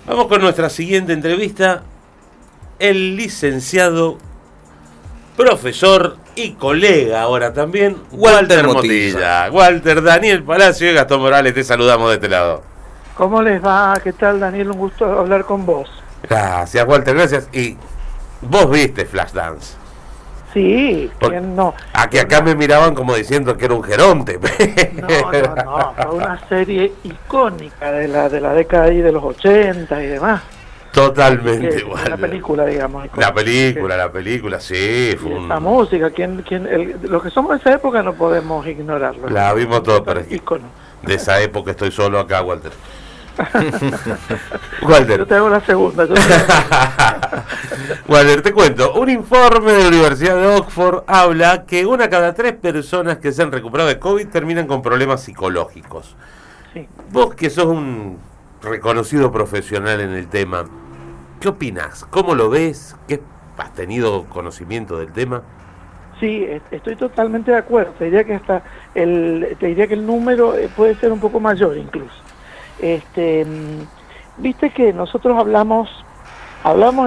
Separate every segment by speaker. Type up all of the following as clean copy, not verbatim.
Speaker 1: Vamos con nuestra siguiente entrevista. El licenciado, profesor y colega ahora también, Walter Motilla. Walter, Daniel Palacio y Gastón Morales, te saludamos de este lado.
Speaker 2: ¿Cómo les va? ¿Qué tal, Daniel? Un gusto hablar con vos.
Speaker 1: Gracias, Walter, gracias. Y vos viste Flashdance.
Speaker 2: Sí, ¿quién no?
Speaker 1: Acá me miraban como diciendo que era un geronte.
Speaker 2: No, fue una serie icónica de la década ahí de los 80 y demás.
Speaker 1: Totalmente igual.
Speaker 2: La película, digamos.
Speaker 1: La película, sí.
Speaker 2: Fue la música, los que somos de esa época no podemos ignorarlo.
Speaker 1: La vimos todo, pero
Speaker 2: ícono.
Speaker 1: De esa época estoy solo acá, Walter. Walter.
Speaker 2: Yo te hago la segunda.
Speaker 1: Walter, te cuento. Un informe de la Universidad de Oxford habla que 1 de cada 3 personas que se han recuperado de COVID terminan con problemas psicológicos.
Speaker 2: Sí.
Speaker 1: Vos que sos un reconocido profesional en el tema, ¿qué opinás? ¿Cómo lo ves? ¿Has tenido conocimiento del tema?
Speaker 2: Sí, estoy totalmente de acuerdo. Te diría que el número puede ser un poco mayor incluso. Viste que nosotros hablamos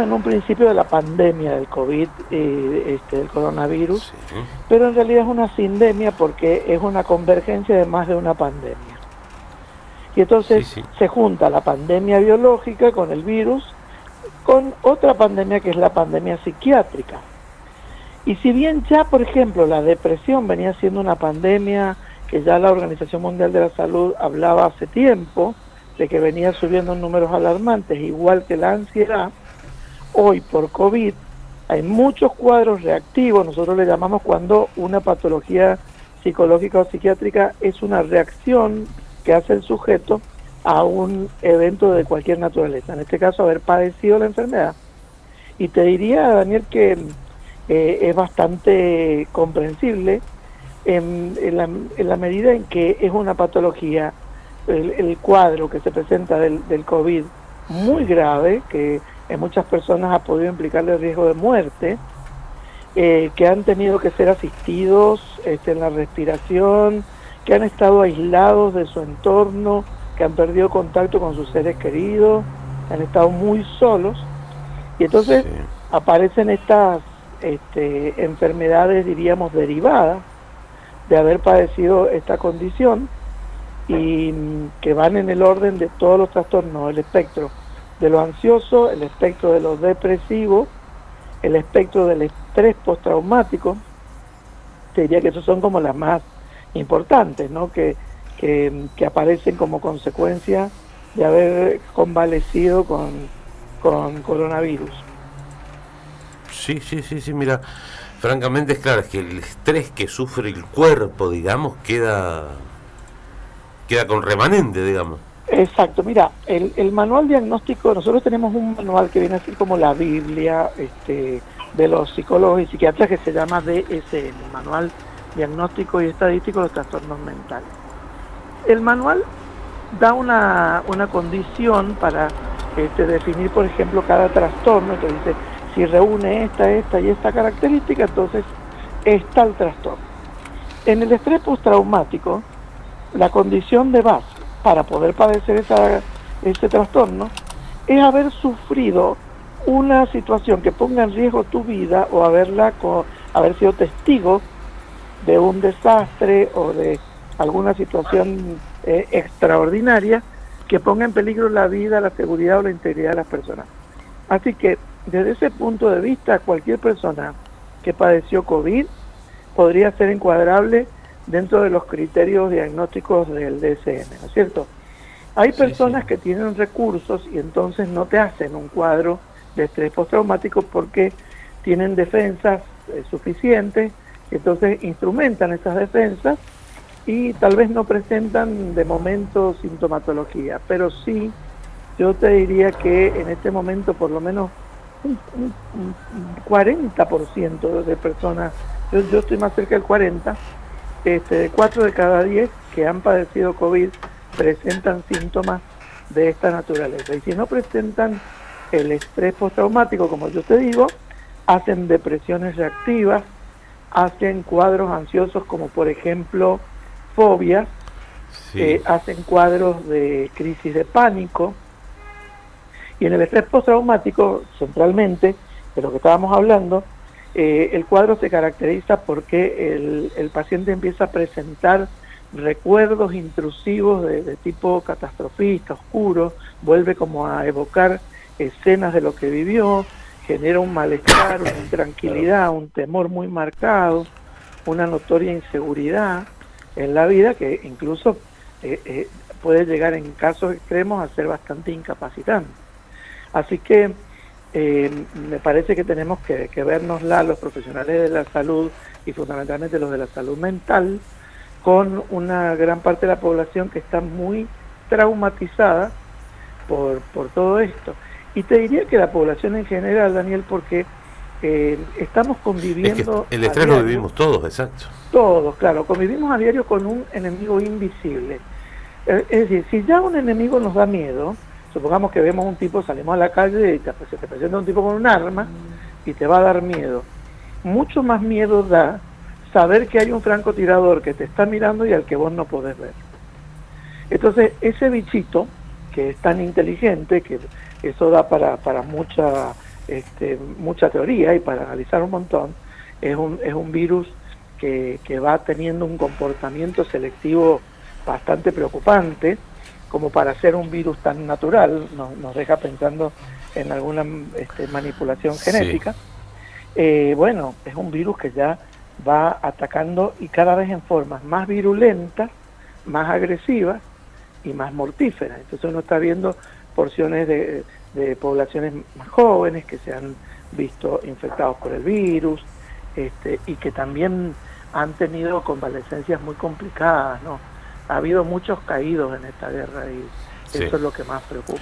Speaker 2: en un principio de la pandemia del COVID, del coronavirus, sí. Pero en realidad es una sindemia porque es una convergencia de más de una pandemia. Y entonces se junta la pandemia biológica con el virus, con otra pandemia que es la pandemia psiquiátrica. Y si bien ya, por ejemplo, la depresión venía siendo una pandemia que ya la Organización Mundial de la Salud hablaba hace tiempo, de que venía subiendo en números alarmantes, igual que la ansiedad, hoy por COVID hay muchos cuadros reactivos, nosotros le llamamos cuando una patología psicológica o psiquiátrica es una reacción que hace el sujeto a un evento de cualquier naturaleza, en este caso haber padecido la enfermedad. Y te diría, Daniel, que es bastante comprensible en la medida en que es una patología, el cuadro que se presenta del COVID muy grave, que en muchas personas ha podido implicarle riesgo de muerte, que han tenido que ser asistidos en la respiración, que han estado aislados de su entorno, que han perdido contacto con sus seres queridos, han estado muy solos, y entonces aparecen estas enfermedades, diríamos, derivadas de haber padecido esta condición, y que van en el orden de todos los trastornos, el espectro de lo ansioso, el espectro de lo depresivo, el espectro del estrés postraumático. Te diría que esos son como las más importantes, ¿no? Que aparecen como consecuencia de haber convalecido con coronavirus.
Speaker 1: Sí, mira, francamente es claro, es que el estrés que sufre el cuerpo, digamos, queda con remanente, digamos.
Speaker 2: Exacto, mira, el manual diagnóstico, nosotros tenemos un manual que viene a ser como la Biblia de los psicólogos y psiquiatras, que se llama DSM, Manual Diagnóstico y Estadístico de los Trastornos Mentales. El manual da una condición para definir, por ejemplo, cada trastorno, que dice, si reúne esta y esta característica, entonces está el trastorno. En el estrés postraumático, la condición de base para poder padecer ese trastorno es haber sufrido una situación que ponga en riesgo tu vida o haber sido testigo de un desastre o de alguna situación extraordinaria que ponga en peligro la vida, la seguridad o la integridad de las personas. Así que desde ese punto de vista, cualquier persona que padeció COVID podría ser encuadrable dentro de los criterios diagnósticos del DSM, ¿no es cierto? Hay personas que tienen recursos y entonces no te hacen un cuadro de estrés postraumático porque tienen defensas suficientes, entonces instrumentan esas defensas y tal vez no presentan de momento sintomatología, pero sí, yo te diría que en este momento por lo menos un 40% de personas, yo estoy más cerca del 40%, 4 de cada 10 que han padecido COVID presentan síntomas de esta naturaleza. Y si no presentan el estrés postraumático, como yo te digo, hacen depresiones reactivas, hacen cuadros ansiosos como por ejemplo fobias, hacen cuadros de crisis de pánico, Y en el estrés postraumático, centralmente, de lo que estábamos hablando, el cuadro se caracteriza porque el paciente empieza a presentar recuerdos intrusivos de tipo catastrofista, oscuro, vuelve como a evocar escenas de lo que vivió, genera un malestar, una intranquilidad, un temor muy marcado, una notoria inseguridad en la vida que incluso puede llegar en casos extremos a ser bastante incapacitante. Así que me parece que tenemos que vernosla los profesionales de la salud y fundamentalmente los de la salud mental con una gran parte de la población que está muy traumatizada por todo esto. Y te diría que la población en general, Daniel, porque estamos conviviendo...
Speaker 1: Es que el estrés lo vivimos todos, exacto.
Speaker 2: Todos, claro, convivimos a diario con un enemigo invisible. Es decir, si ya un enemigo nos da miedo, supongamos que vemos un tipo, salimos a la calle y se te presenta un tipo con un arma y te va a dar miedo. Mucho más miedo da saber que hay un francotirador que te está mirando y al que vos no podés ver. Entonces, ese bichito, que es tan inteligente, que eso da para mucha teoría y para analizar un montón, es un virus que va teniendo un comportamiento selectivo bastante preocupante, como para ser un virus tan natural, nos deja pensando en alguna manipulación genética. Bueno, es un virus que ya va atacando y cada vez en formas más virulentas, más agresivas y más mortíferas. Entonces uno está viendo porciones de poblaciones más jóvenes que se han visto infectados por el virus y que también han tenido convalescencias muy complicadas, ¿no? Ha habido muchos caídos en esta guerra y eso es lo que más preocupa.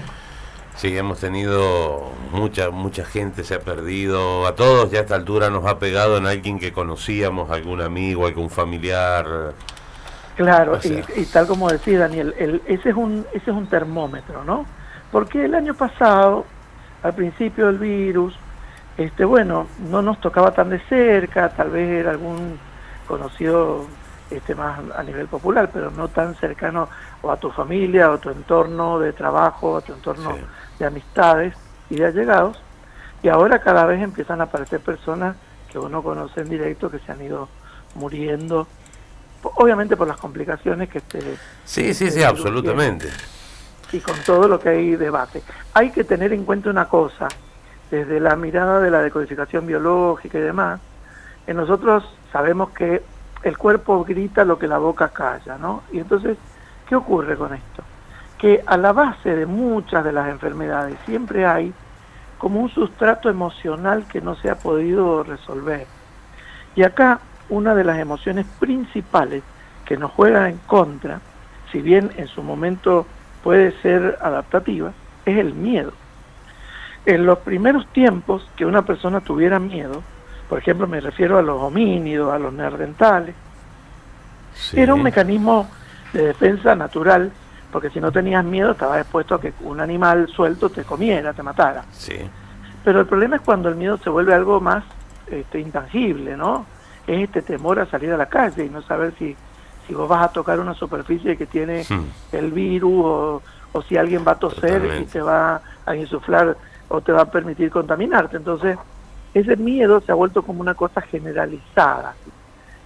Speaker 1: Sí, hemos tenido mucha gente se ha perdido, a todos ya a esta altura nos ha pegado en alguien que conocíamos, algún amigo, algún familiar.
Speaker 2: Claro, o sea, y tal como decía Daniel, ese es un termómetro, ¿no? Porque el año pasado, al principio del virus, bueno, no nos tocaba tan de cerca, tal vez era algún conocido más a nivel popular, pero no tan cercano o a tu familia, o a tu entorno de trabajo, a tu entorno de amistades y de allegados, y ahora cada vez empiezan a aparecer personas que uno conoce en directo que se han ido muriendo, obviamente por las complicaciones que
Speaker 1: sí, absolutamente
Speaker 2: tiene, y con todo lo que hay de base. Hay que tener en cuenta una cosa, desde la mirada de la decodificación biológica y demás, nosotros sabemos que el cuerpo grita lo que la boca calla, ¿no? Y entonces, ¿qué ocurre con esto? Que a la base de muchas de las enfermedades siempre hay como un sustrato emocional que no se ha podido resolver. Y acá una de las emociones principales que nos juega en contra, si bien en su momento puede ser adaptativa, es el miedo. En los primeros tiempos que una persona tuviera miedo, por ejemplo, me refiero a los homínidos, a los neandertales, era un mecanismo de defensa natural, porque si no tenías miedo estabas expuesto a que un animal suelto te comiera, te matara. Pero el problema es cuando el miedo se vuelve algo más intangible, ¿no? Es este temor a salir a la calle y no saber si vos vas a tocar una superficie que tiene el virus o si alguien va a toser y te va a insuflar o te va a permitir contaminarte. Entonces, ese miedo se ha vuelto como una cosa generalizada.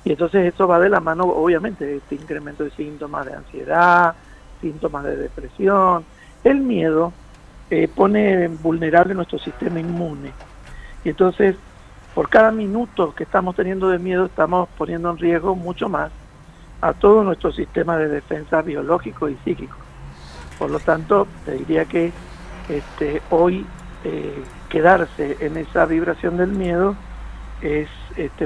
Speaker 2: Y entonces eso va de la mano, obviamente, de este incremento de síntomas de ansiedad, síntomas de depresión. El miedo pone vulnerable nuestro sistema inmune. Y entonces, por cada minuto que estamos teniendo de miedo, estamos poniendo en riesgo mucho más a todo nuestro sistema de defensa biológico y psíquico. Por lo tanto, te diría que hoy quedarse en esa vibración del miedo es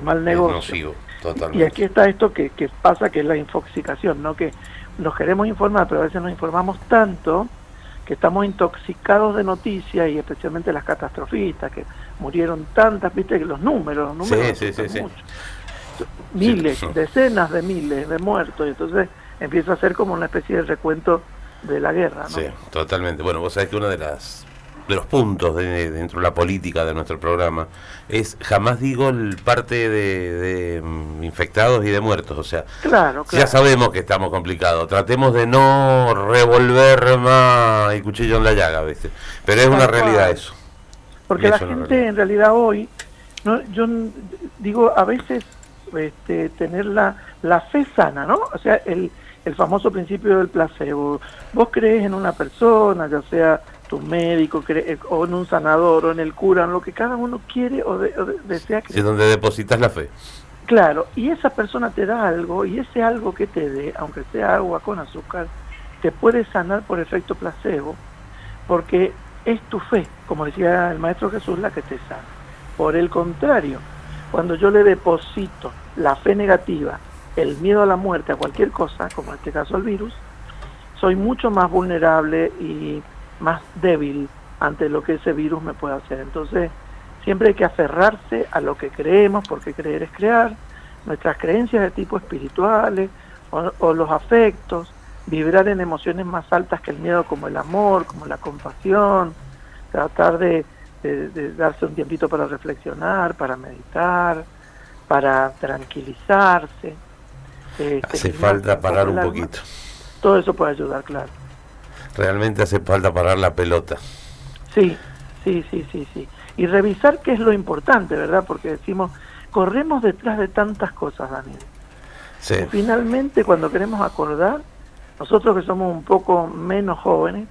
Speaker 2: mal negocio.
Speaker 1: Es nocivo, totalmente.
Speaker 2: Y aquí está esto que pasa, que es la infoxicación, ¿no? Que nos queremos informar, pero a veces nos informamos tanto que estamos intoxicados de noticias, y especialmente las catastrofistas, que murieron tantas, viste, que los números
Speaker 1: sí.
Speaker 2: Mucho. Miles, decenas de miles de muertos, y entonces empieza a ser como una especie de recuento de la guerra, ¿no?
Speaker 1: Sí, totalmente. Bueno, vos sabés que una de las los puntos dentro de la política de nuestro programa es jamás digo el parte de infectados y de muertos, o sea,
Speaker 2: claro.
Speaker 1: Ya sabemos que estamos complicados, tratemos de no revolver más el cuchillo en la llaga, ¿viste? Pero es una realidad eso.
Speaker 2: Porque la gente en realidad hoy, no, yo digo a veces tener la fe sana, ¿no? O sea, el famoso principio del placebo. Vos crees en una persona, ya sea tu médico, o en un sanador, o en el cura, en lo que cada uno quiere o desea creer.
Speaker 1: Es donde depositas la fe.
Speaker 2: Claro, y esa persona te da algo, y ese algo que te dé, aunque sea agua con azúcar, te puede sanar por efecto placebo, porque es tu fe, como decía el Maestro Jesús, la que te sana. Por el contrario, cuando yo le deposito la fe negativa, el miedo a la muerte, a cualquier cosa, como en este caso al virus, soy mucho más vulnerable y más débil ante lo que ese virus me puede hacer. Entonces, siempre hay que aferrarse a lo que creemos, porque creer es crear, nuestras creencias de tipo espirituales o los afectos, vibrar en emociones más altas que el miedo, como el amor, como la compasión, tratar de darse un tiempito para reflexionar, para meditar, para tranquilizarse.
Speaker 1: Hace falta parar un poquito.
Speaker 2: Todo eso puede ayudar, claro.
Speaker 1: Realmente hace falta parar la pelota.
Speaker 2: Sí. Y revisar qué es lo importante, ¿verdad? Porque decimos, corremos detrás de tantas cosas, Daniel.
Speaker 1: Sí.
Speaker 2: Y finalmente, cuando queremos acordar, nosotros que somos un poco menos jóvenes,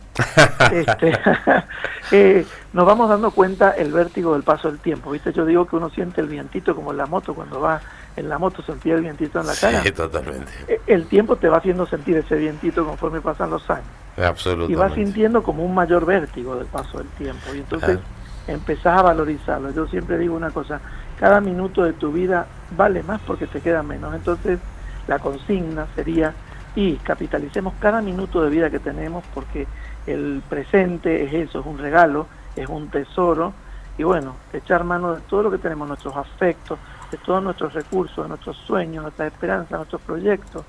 Speaker 2: nos vamos dando cuenta el vértigo del paso del tiempo. ¿Viste? Yo digo que uno siente el vientito como en la moto, cuando va en la moto sentía el vientito en la cara.
Speaker 1: Sí, totalmente.
Speaker 2: El tiempo te va haciendo sentir ese vientito conforme pasan los años.
Speaker 1: Absolutamente.
Speaker 2: Y vas sintiendo como un mayor vértigo del paso del tiempo. Y entonces empezás a valorizarlo. Yo siempre digo una cosa, cada minuto de tu vida vale más porque te queda menos. Entonces la consigna sería, y capitalicemos cada minuto de vida que tenemos, porque el presente es eso, es un regalo, es un tesoro. Y bueno, echar mano de todo lo que tenemos, nuestros afectos, de todos nuestros recursos, de nuestros sueños, nuestras esperanzas, nuestros proyectos,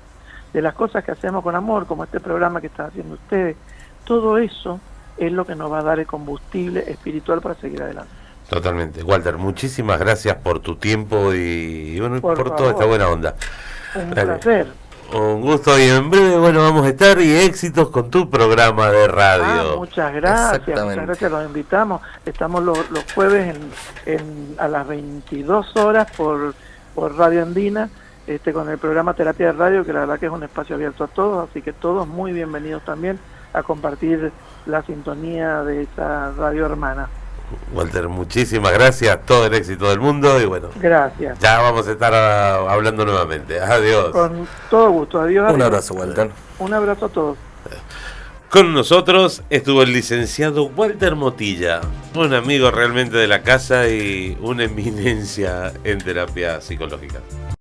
Speaker 2: de las cosas que hacemos con amor, como este programa que están haciendo ustedes. Todo eso es lo que nos va a dar el combustible espiritual para seguir adelante.
Speaker 1: Totalmente. Walter, muchísimas gracias por tu tiempo y bueno, por toda esta buena onda.
Speaker 2: Un placer.
Speaker 1: Un gusto, y en breve, bueno, vamos a estar, y éxitos con tu programa de radio.
Speaker 2: Muchas gracias, los invitamos. Estamos los jueves a las 22 horas por Radio Andina, con el programa Terapia de Radio, que la verdad que es un espacio abierto a todos, así que todos muy bienvenidos también a compartir la sintonía de esta radio hermana.
Speaker 1: Walter, muchísimas gracias, todo el éxito del mundo, y bueno,
Speaker 2: gracias.
Speaker 1: Ya vamos a estar hablando nuevamente. Adiós.
Speaker 2: Con todo gusto, adiós.
Speaker 3: Un abrazo, Walter.
Speaker 2: Un abrazo a todos.
Speaker 1: Con nosotros estuvo el licenciado Walter Motilla, un amigo realmente de la casa y una eminencia en terapia psicológica.